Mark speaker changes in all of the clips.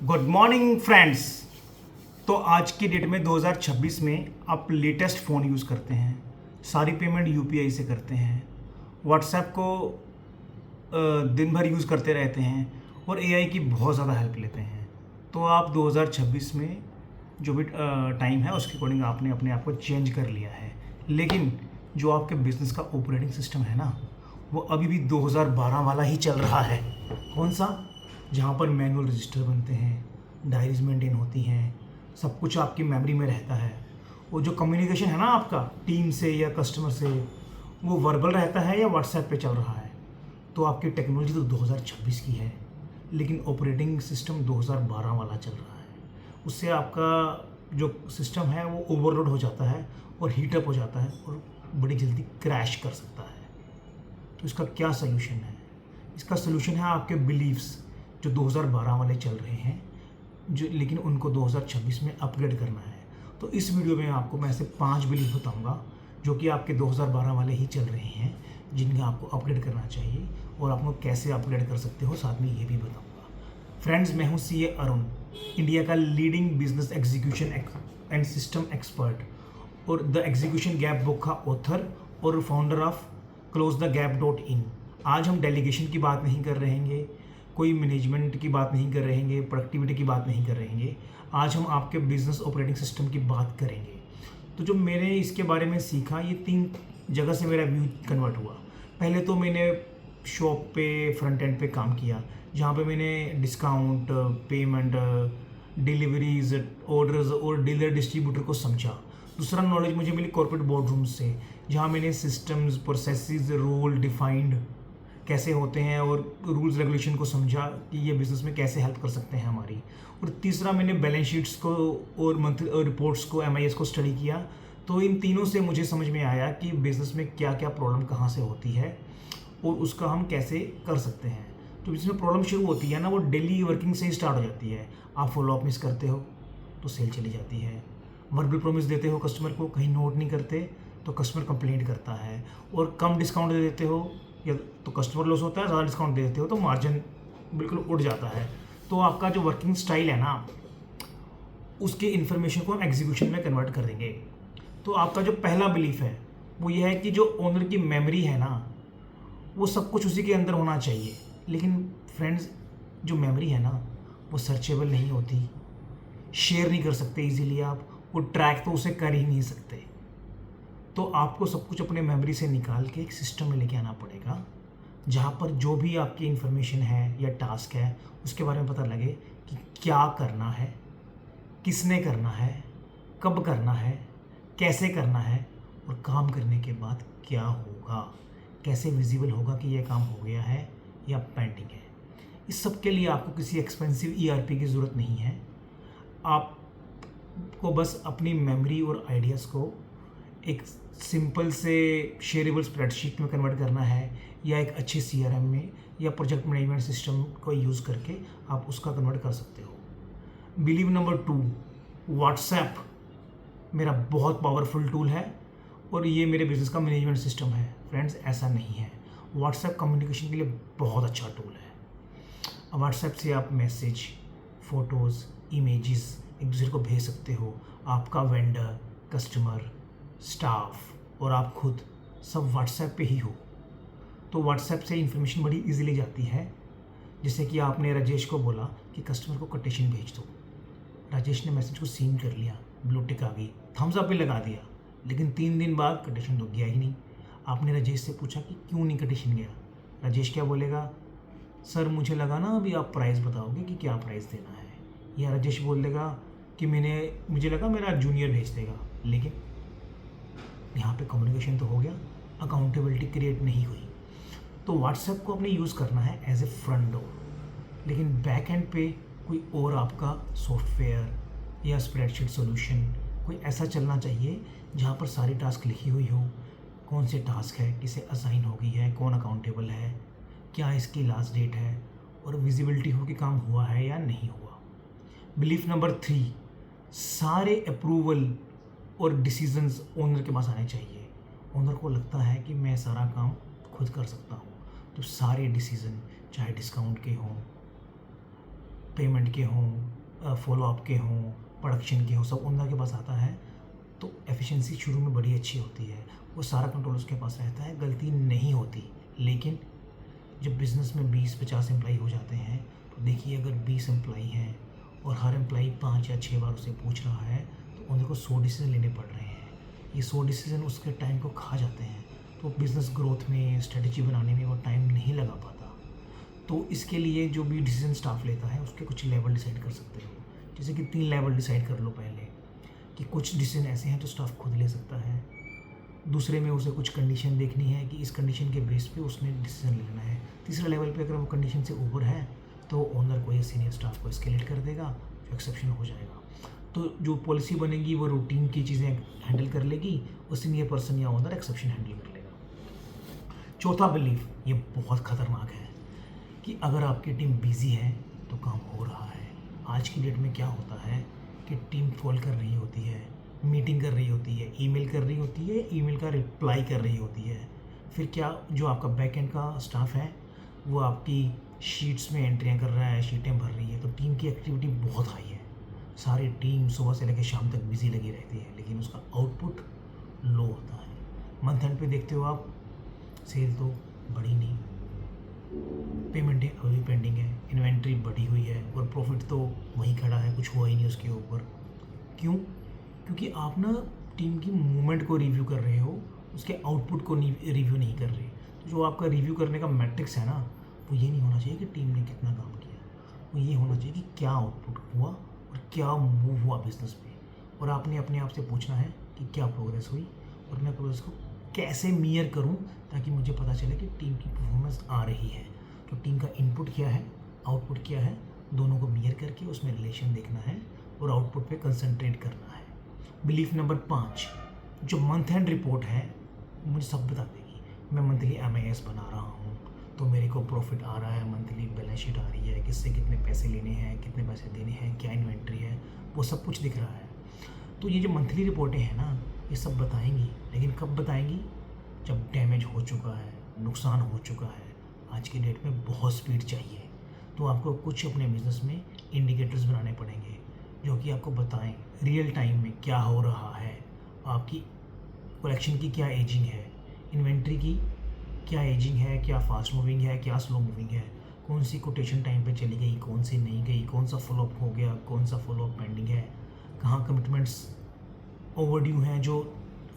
Speaker 1: Good morning friends. तो आज की डेट में 2026 में आप लेटेस्ट फ़ोन यूज़ करते हैं, सारी पेमेंट यूपीआई से करते हैं, व्हाट्सएप को दिन भर यूज़ करते रहते हैं और एआई की बहुत ज़्यादा हेल्प लेते हैं। तो आप 2026 में जो भी टाइम है उसके अकॉर्डिंग आपने अपने आप को चेंज कर लिया है, लेकिन जो आपके बिजनेस का ऑपरेटिंग सिस्टम है ना, वो अभी भी 2012 वाला ही चल रहा है। कौन सा? जहाँ पर मैनुअल रजिस्टर बनते हैं, डायरीज मेंटेन होती हैं, सब कुछ आपकी मेमोरी में रहता है। वो जो कम्युनिकेशन है ना आपका टीम से या कस्टमर से, वो वर्बल रहता है या व्हाट्सएप पे चल रहा है। तो आपकी टेक्नोलॉजी तो 2026 की है, लेकिन ऑपरेटिंग सिस्टम 2012 वाला चल रहा है। उससे आपका जो सिस्टम है वो ओवरलोड हो जाता है और हीटअप हो जाता है और बड़ी जल्दी क्रैश कर सकता है। तो इसका क्या सलूशन है? इसका सलूशन है आपके बिलीव्स जो 2012 वाले चल रहे हैं, जो लेकिन उनको 2026 में अपग्रेड करना है। तो इस वीडियो में आपको मैं ऐसे 5 बिलीव बताऊंगा जो कि आपके 2012 वाले ही चल रहे हैं, जिनका आपको अपग्रेड करना चाहिए और आप लोग कैसे अपग्रेड कर सकते हो, साथ में ये भी बताऊंगा। फ्रेंड्स, मैं हूँ सीए अरुण, इंडिया का leading business execution and system expert और द एग्जीक्यूशन गैप बुक का ऑथर और फाउंडर ऑफ closetheGap.in। आज हम डेलीगेशन की बात नहीं कर रहेंगे, कोई मैनेजमेंट की बात नहीं कर रहेंगे, प्रोडक्टिविटी की बात नहीं कर रहेंगे। आज हम आपके बिजनेस ऑपरेटिंग सिस्टम की बात करेंगे। तो जो मैंने इसके बारे में सीखा, ये 3 जगह से मेरा व्यू कन्वर्ट हुआ। पहले तो मैंने शॉप पे फ्रंट एंड पे काम किया, जहाँ पे मैंने डिस्काउंट, पेमेंट, डिलीवरीज, ऑर्डर्स और डीलर डिस्ट्रीब्यूटर को समझा। दूसरा नॉलेज मुझे मिली कॉर्पोरेट बोर्ड से, जहाँ मैंने सिस्टम्स, प्रोसेसेस, रोल डिफाइंड कैसे होते हैं और रूल्स रेगुलेशन को समझा कि ये बिज़नेस में कैसे हेल्प कर सकते हैं हमारी। और तीसरा, मैंने बैलेंस शीट्स को और मंथली रिपोर्ट्स को, एमआईएस को स्टडी किया। तो इन तीनों से मुझे समझ में आया कि बिज़नेस में क्या क्या प्रॉब्लम कहाँ से होती है और उसका हम कैसे कर सकते हैं। तो जिसमें प्रॉब्लम शुरू होती है ना, वो डेली वर्किंग से ही स्टार्ट हो जाती है। आप फॉलोअप मिस करते हो तो सेल चली जाती है, वर्बल प्रॉमिस देते हो कस्टमर को, कहीं नोट नहीं करते तो कस्टमर कंप्लेंट करता है, और कम डिस्काउंट दे देते हो या तो कस्टमर लॉस होता है, ज़्यादा डिस्काउंट दे देते हो तो मार्जिन बिल्कुल उड़ जाता है। तो आपका जो वर्किंग स्टाइल है ना, उसके इन्फॉर्मेशन को हम एग्जीक्यूशन में कन्वर्ट कर देंगे। तो आपका जो पहला बिलीफ है वो ये है कि जो ओनर की मेमोरी है ना, वो सब कुछ उसी के अंदर होना चाहिए। लेकिन फ्रेंड्स, जो मेमोरी है ना, वो सर्चेबल नहीं होती, शेयर नहीं कर सकते इजीली आप, वो ट्रैक तो उसे कर ही नहीं सकते। तो आपको सब कुछ अपने मेमोरी से निकाल के एक सिस्टम में लेके आना पड़ेगा, जहाँ पर जो भी आपकी इन्फॉर्मेशन है या टास्क है उसके बारे में पता लगे कि क्या करना है, किसने करना है, कब करना है, कैसे करना है, और काम करने के बाद क्या होगा, कैसे विजिबल होगा कि यह काम हो गया है या पेंडिंग है। इस सब के लिए आपको किसी एक्सपेंसिव ईआरपी की ज़रूरत नहीं है। आपको बस अपनी मेमोरी और आइडियाज़ को एक सिंपल से शेयरेबल स्प्रेडशीट में कन्वर्ट करना है, या एक अच्छे सीआरएम में या प्रोजेक्ट मैनेजमेंट सिस्टम को यूज़ करके आप उसका कन्वर्ट कर सकते हो। बिलीव नंबर 2, व्हाट्सएप मेरा बहुत पावरफुल टूल है और ये मेरे बिजनेस का मैनेजमेंट सिस्टम है। फ्रेंड्स, ऐसा नहीं है। व्हाट्सएप कम्युनिकेशन के लिए बहुत अच्छा टूल है। व्हाट्सएप से आप मैसेज, फ़ोटोज़, इमेजेस एक दूसरे को भेज सकते हो। आपका वेंडर, कस्टमर, स्टाफ और आप खुद सब व्हाट्सएप पे ही हो। तो व्हाट्सएप से इन्फॉर्मेशन बड़ी इजीली जाती है। जैसे कि आपने राजेश को बोला कि कस्टमर को कोटेशन भेज दो, राजेश ने मैसेज को सीन कर लिया, ब्लू टिक आ गई, थम्स अप भी लगा दिया, लेकिन 3 दिन बाद कोटेशन तो गया ही नहीं। आपने राजेश से पूछा कि क्यों नहीं कोटेशन गया? राजेश क्या बोलेगा? सर, मुझे लगा ना अभी आप प्राइस बताओगे कि क्या प्राइस देना है। या राजेश बोल देगा कि मुझे लगा मेरा जूनियर भेज देगा। लेकिन यहाँ पे कम्युनिकेशन तो हो गया, अकाउंटेबिलिटी क्रिएट नहीं हुई। तो व्हाट्सएप को अपने यूज़ करना है एज ए फ्रंट डोर, लेकिन बैक एंड पे कोई और आपका सॉफ्टवेयर या स्प्रेडशीट सॉल्यूशन कोई ऐसा चलना चाहिए जहाँ पर सारी टास्क लिखी हुई हो, कौन से टास्क है, किसे असाइन हो गई है, कौन अकाउंटेबल है, क्या इसकी लास्ट डेट है, और विजिबिलिटी हो कि काम हुआ है या नहीं हुआ। बिलीफ नंबर 3, सारे अप्रूवल और डिसीजंस ओनर के पास आने चाहिए। ओनर को लगता है कि मैं सारा काम खुद कर सकता हूँ, तो सारे डिसीज़न, चाहे डिस्काउंट के हों, पेमेंट के हों, फॉलोअप के हों, प्रोडक्शन के हों, सब ओनर के पास आता है। तो एफिशिएंसी शुरू में बड़ी अच्छी होती है, वो सारा कंट्रोल उसके पास रहता है, गलती नहीं होती। लेकिन जब बिज़नेस में 20-50 एम्प्लॉई हो जाते हैं तो देखिए, अगर 20 एम्प्लॉई हैं और हर एम्प्लॉई 5 या 6 बार उसे पूछ रहा है तो उनको 100 डिसीजन लेने पड़ रहे हैं। ये 100 डिसीजन उसके टाइम को खा जाते हैं, तो बिज़नेस ग्रोथ में, स्ट्रेटजी बनाने में वो टाइम नहीं लगा पाता। तो इसके लिए जो भी डिसीजन स्टाफ लेता है उसके कुछ लेवल डिसाइड कर सकते हो, जैसे कि 3 लेवल डिसाइड कर लो पहले, कि कुछ डिसीजन ऐसे हैं जो स्टाफ खुद ले सकता है। दूसरे में उसे कुछ कंडीशन देखनी है कि इस कंडीशन के बेस पे उसने डिसीजन ले लेना है। तीसरे लेवल पे अगर वो कंडीशन से ऊपर है तो ओनर को या सीनियर स्टाफ को एस्केलेट कर देगा, जो एक्सेप्शन हो जाएगा। तो जो पॉलिसी बनेगी वो रूटीन की चीज़ें हैंडल कर लेगी और सीनियर पर्सन या ओनर एक्सेप्शन हैंडल कर लेगा। चौथा बिलीफ, ये बहुत ख़तरनाक है, कि अगर आपकी टीम बिजी है तो काम हो रहा है। आज की डेट में क्या होता है कि टीम कॉल कर रही होती है, मीटिंग कर रही होती है, ईमेल कर रही होती है, ईमेल का रिप्लाई कर रही होती है। फिर क्या, जो आपका बैक एंड का स्टाफ है वो आपकी शीट्स में एंट्रियाँ कर रहा है, शीटें भर रही है, तो टीम की एक्टिविटी बहुत हाई है। सारी टीम सुबह से लेकर शाम तक बिजी लगी रहती है, लेकिन उसका आउटपुट लो होता है। मंथ एंड पे देखते हो आप, सेल तो बढ़ी नहीं, पेमेंटें अभी भी पेंडिंग है, इन्वेंट्री बढ़ी हुई है और प्रॉफिट तो वहीं खड़ा है, कुछ हुआ ही नहीं उसके ऊपर। क्यों? क्योंकि आप ना टीम की मूवमेंट को रिव्यू कर रहे हो, उसके आउटपुट को रिव्यू नहीं कर रहे। तो जो आपका रिव्यू करने का मैट्रिक्स है ना, वो ये नहीं होना चाहिए कि टीम ने कितना काम किया, वो ये होना चाहिए कि क्या आउटपुट हुआ और क्या मूव हुआ बिजनेस में। और आपने अपने आप से पूछना है कि क्या प्रोग्रेस हुई और मैं प्रोग्रेस को कैसे मेजर करूं, ताकि मुझे पता चले कि टीम की परफॉर्मेंस आ रही है। तो टीम का इनपुट क्या है, आउटपुट क्या है, दोनों को मेजर करके उसमें रिलेशन देखना है और आउटपुट पे कंसंट्रेट करना है। बिलीफ नंबर 5, जो मंथ एंड रिपोर्ट है मुझे सब बता देगी। मैं मंथली MIS बना रहा हूँ तो मेरे को प्रॉफिट आ रहा है, मंथली बैलेंस शीट आ रही है, किससे कितने पैसे लेने हैं, कितने पैसे देने हैं, क्या इन्वेंट्री है, वो सब कुछ दिख रहा है। तो ये जो मंथली रिपोर्टें हैं ना, ये सब बताएंगी, लेकिन कब बताएंगी? जब डैमेज हो चुका है, नुकसान हो चुका है। आज की डेट में बहुत स्पीड चाहिए, तो आपको कुछ अपने बिजनेस में इंडिकेटर्स बनाने पड़ेंगे जो कि आपको बताएं रियल टाइम में क्या हो रहा है, आपकी कलेक्शन की क्या एजिंग है, इन्वेंट्री की क्या एजिंग है, क्या फास्ट मूविंग है, क्या स्लो मूविंग है, कौन सी कोटेशन टाइम पे चली गई, कौन सी नहीं गई, कौन सा फॉलोअप हो गया, कौन सा फॉलोअप पेंडिंग है, कहाँ कमिटमेंट्स ओवरड्यू हैं जो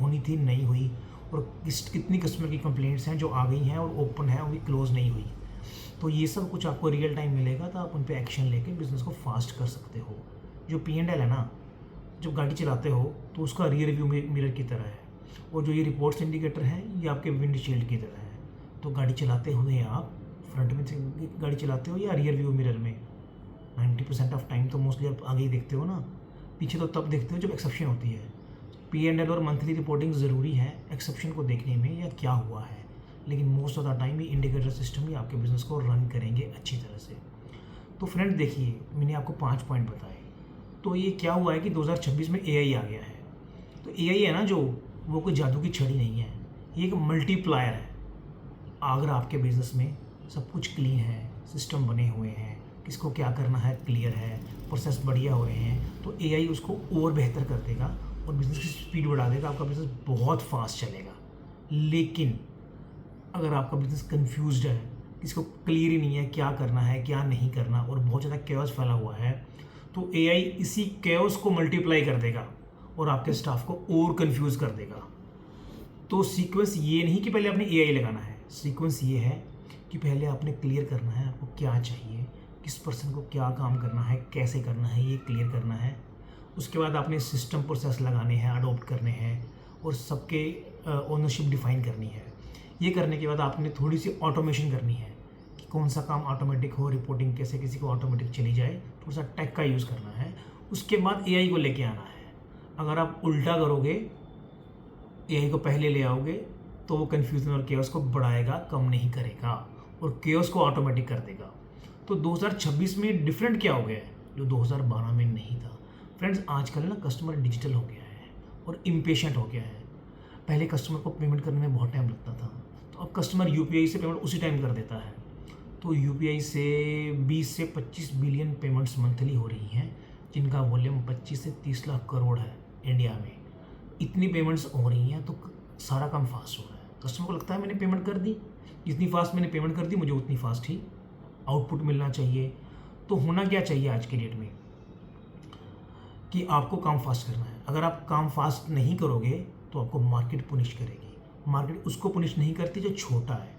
Speaker 1: होनी थी नहीं हुई, और कितनी कस्टमर की कंप्लेंट्स हैं जो आ गई हैं और ओपन है अभी क्लोज नहीं हुई। तो ये सब कुछ आपको रियल टाइम मिलेगा, तो आप उन पर एक्शन लेके बिज़नेस को फास्ट कर सकते हो। जो P&L है ना, जब गाड़ी चलाते हो तो उसका रियर व्यू मिरर की तरह है, और जो ये रिपोर्ट्स इंडिकेटर हैं ये आपके विंडशील्ड की तरह है। तो गाड़ी चलाते हुए आप फ्रंट में से गाड़ी चलाते हो या रियर व्यू मिरर में, 90% ऑफ टाइम तो मोस्टली आप आगे ही देखते हो ना, पीछे तो तब देखते हो जब एक्सेप्शन होती है। P&L और मंथली रिपोर्टिंग ज़रूरी है एक्सेप्शन को देखने में या क्या हुआ है, लेकिन मोस्ट ऑफ द टाइम ये इंडिकेटर सिस्टम ही आपके बिज़नेस को रन करेंगे अच्छी तरह से। तो फ्रेंड देखिए, मैंने आपको 5 पॉइंट बताए। तो ये क्या हुआ है कि 2026 में AI आ गया है। तो AI है ना जो, वो कोई जादू की छड़ी नहीं है, ये एक मल्टीप्लायर है। अगर आपके बिज़नेस में सब कुछ क्लीन है, सिस्टम बने हुए हैं, किसको क्या करना है क्लियर है, प्रोसेस बढ़िया हुए हैं, तो AI उसको और बेहतर कर देगा और बिज़नेस की स्पीड बढ़ा देगा, आपका बिज़नेस बहुत फास्ट चलेगा। लेकिन अगर आपका बिज़नेस कंफ्यूज्ड है, किसको क्लियर ही नहीं है क्या करना है क्या नहीं करना, और बहुत ज़्यादा कैओस फैला हुआ है, तो AI इसी कैओस को मल्टीप्लाई कर देगा और आपके स्टाफ को और कंफ्यूज कर देगा। तो सीक्वेंस ये नहीं कि पहले आपने AI लगाना है, सीक्वेंस ये है कि पहले आपने क्लियर करना है आपको क्या चाहिए, किस पर्सन को क्या काम करना है, कैसे करना है, ये क्लियर करना है। उसके बाद आपने सिस्टम प्रोसेस लगाने हैं, अडोप्ट करने हैं और सबके ओनरशिप डिफाइन करनी है। ये करने के बाद आपने थोड़ी सी ऑटोमेशन करनी है कि कौन सा काम ऑटोमेटिक हो, रिपोर्टिंग कैसे किसी को ऑटोमेटिक चली जाए, थोड़ा सा टेक का यूज़ करना है। उसके बाद AI को लेके आना है। अगर आप उल्टा करोगे, AI को पहले ले आओगे, तो वो कन्फ्यूजन और केओस को बढ़ाएगा, कम नहीं करेगा, और केओस को ऑटोमेटिक कर देगा। तो 2026 में डिफरेंट क्या हो गया है जो 2012 में नहीं था। फ्रेंड्स, आजकल ना कस्टमर डिजिटल हो गया है और इम्पेशेंट हो गया है। पहले कस्टमर को पेमेंट करने में बहुत टाइम लगता था, तो अब कस्टमर UPI से पेमेंट उसी टाइम कर देता है। तो UPI से 20 से 25 बिलियन पेमेंट्स मंथली हो रही हैं,
Speaker 2: जिनका वॉल्यूम 25 से 30 लाख करोड़ है इंडिया में, इतनी पेमेंट्स हो रही हैं तो सारा काम फास्ट हो रहा है। कस्टमर को लगता है मैंने पेमेंट कर दी, जितनी फास्ट मैंने पेमेंट कर दी मुझे उतनी फास्ट ही आउटपुट मिलना चाहिए। तो होना क्या चाहिए आज के डेट में कि आपको काम फास्ट करना है। अगर आप काम फास्ट नहीं करोगे तो आपको मार्केट पुनिश करेगी। मार्केट उसको पुनिश नहीं करती जो छोटा है।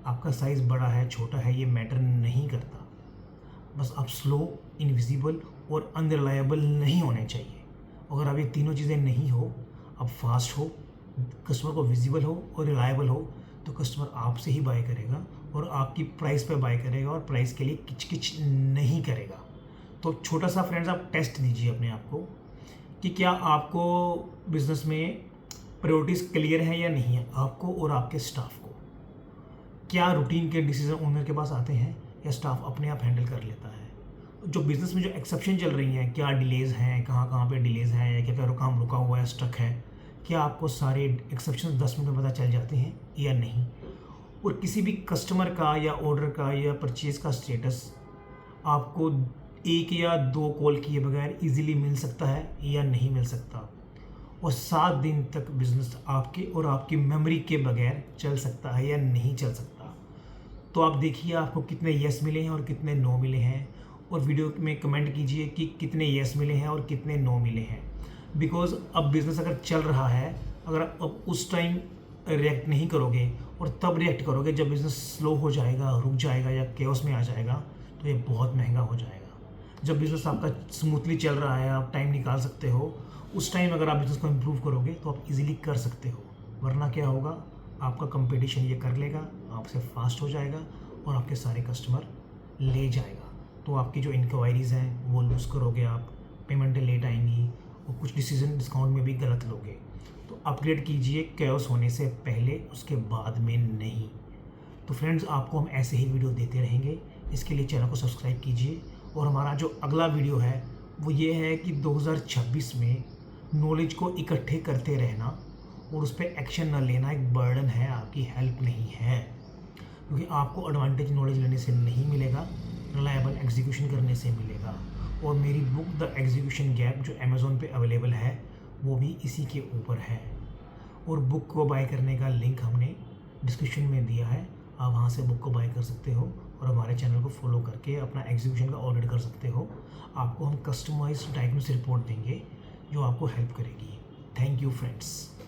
Speaker 2: आपका साइज़ बड़ा है छोटा है ये मैटर नहीं करता, बस आप स्लो, इनविजिबल और अनरिलायबल नहीं होने चाहिए। अगर आप ये तीनों चीज़ें नहीं हो, आप फास्ट हो, कस्टमर को विजिबल हो और रिलायबल हो, तो कस्टमर आपसे ही बाय करेगा और आपकी प्राइस पे बाय करेगा और प्राइस के लिए किच नहीं करेगा। तो छोटा सा फ्रेंड्स आप टेस्ट दीजिए अपने आप को कि क्या आपको बिज़नेस में प्रायोरिटीज़ क्लियर है या नहीं है, आपको और आपके स्टाफ को। क्या रूटीन के डिसीजन ओनर के पास आते हैं या स्टाफ अपने आप हैंडल कर लेता है। जो बिज़नेस में जो एक्सेप्शन चल रही हैं, क्या डिलेज़ हैं, कहाँ पे डिलेज़ हैं, या क्या काम रुका हुआ है, स्टक है, क्या आपको सारे एक्सेप्शन 10 मिनट में पता चल जाते हैं या नहीं। और किसी भी कस्टमर का या ऑर्डर का या परचेज़ का स्टेटस आपको 1 या 2 कॉल किए बगैर इजीली मिल सकता है या नहीं मिल सकता। और 7 दिन तक बिज़नेस आपके और आपकी मेमोरी के बगैर चल सकता है या नहीं चल सकता। तो आप देखिए आपको कितने येस मिले हैं और कितने नो मिले हैं, और वीडियो में कमेंट कीजिए कि कितने येस मिले हैं और कितने नो मिले हैं। बिकॉज़ अब बिज़नेस अगर चल रहा है, अगर अब उस टाइम रिएक्ट नहीं करोगे और तब रिएक्ट करोगे जब बिज़नेस स्लो हो जाएगा, रुक जाएगा या केओस में आ जाएगा, तो ये बहुत महंगा हो जाएगा। जब बिज़नेस आपका स्मूथली चल रहा है, आप टाइम निकाल सकते हो, उस टाइम अगर आप बिज़नेस को इम्प्रूव करोगे तो आप इजीली कर सकते हो। वरना क्या होगा, आपका कंपटीशन ये कर लेगा, आपसे फास्ट हो जाएगा और आपके सारे कस्टमर ले जाएगा। तो आपकी जो इंक्वायरीज़ हैं वो लूज़ करोगे आप, पेमेंटें लेट आएंगी और कुछ डिसीजन डिस्काउंट में भी गलत लोगे। तो अपग्रेड कीजिए कैओस होने से पहले, उसके बाद में नहीं। तो फ्रेंड्स आपको हम ऐसे ही वीडियो देते रहेंगे, इसके लिए चैनल को सब्सक्राइब कीजिए। और हमारा जो अगला वीडियो है वो ये है कि 2026 में नॉलेज को इकट्ठे करते रहना और उस पर एक्शन न लेना एक बर्डन है, आपकी हेल्प नहीं है। क्योंकि आपको एडवांटेज नॉलेज लेने से नहीं मिलेगा, रिलायबल एग्जीक्यूशन करने से मिलेगा। और मेरी बुक द एग्जीक्यूशन गैप जो अमेज़ॉन पे अवेलेबल है वो भी इसी के ऊपर है। और बुक को बाय करने का लिंक हमने डिस्क्रिप्शन में दिया है, आप वहाँ से बुक को बाय कर सकते हो और हमारे चैनल को फॉलो करके अपना एग्जीक्यूशन का ऑडिट कर सकते हो। आपको हम कस्टमाइज्ड डायग्नोसिस रिपोर्ट देंगे जो आपको हेल्प करेगी। Thank you friends.